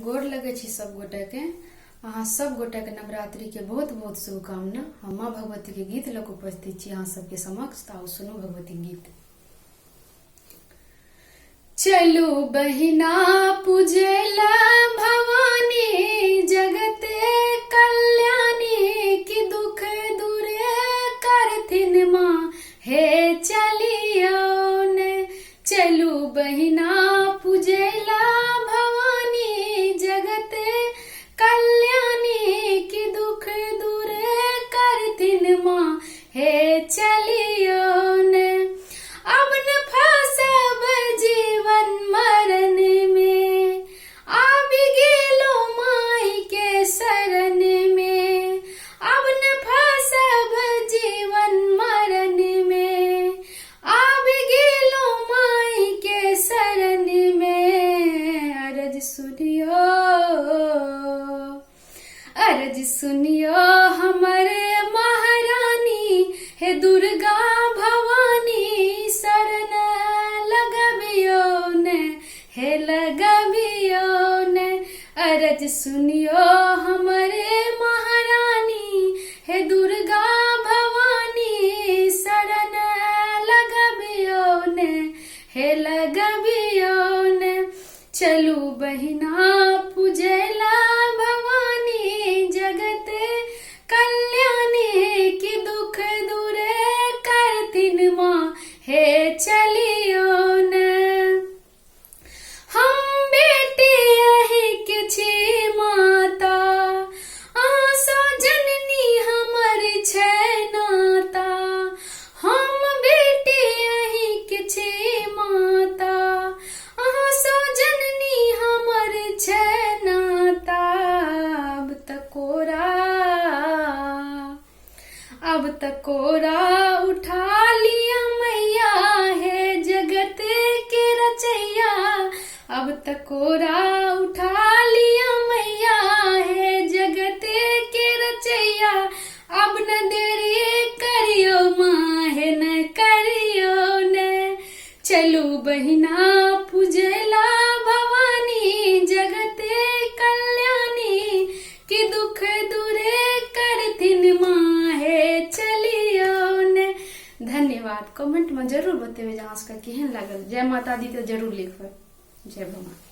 गोर लगे छी सब गोटे के। अहाँ सब गोटे के नवरात्रि के बहुत बहुत शुभकामना। हम माँ भगवती के गीत लग उपस्थित छी अहाँ सबके समक्ष। ताऊ सुनू भगवती गीत। चलू बहिना पूजेला भवानी जगते कल्याणी की दुख दूरे करथिन माँ हे चलियो ने। चलू बहिना पूजेला भवानी जगते कल्याणी की दुख दूरे करथिन माँ हे चलियो ने। अब न फंसब जीवन मरण में आबि गेलो माई के शरण में। अब न फंसब जीवन मरण में आबि गेलो माई के शरण में। अरज सुनियो, अरज सुनियो हमरे महारानी हे दुर्गा भवानी शरण लगबियो ने हे लगबियो ने। अरज सुनियो हमरे महारानी हे दुर्गा भवानी शरण लगबियो ने हे लगबियो ने। चलू बहिना पूजेला भवानी जगते कल्याणी की दुख दूरे करथिन माँ हे चलियो ने। हम बेटी यही के छी माता आशा जननी हमर छै नाता। हम बेटी यही के छी माता आशा जननी हमर छै नाता। अब तक कोरा उठा लिया मैया है जगत के रचैया। अब तक कोरा उठा लिया मैया है जगत के रचैया। अब न देरी करियो माँ है न करियो ने। चलू बहिना पूजेला भवानी जगते कल्याणी की दुख दूरे करथिन माँ हे चलियो ने। धन्यवाद। कमेंट में जरूर बतेबे जे अहाँ सबके केहन लागल। जय माता दी तो जरूर लिखबै। जय भगवान।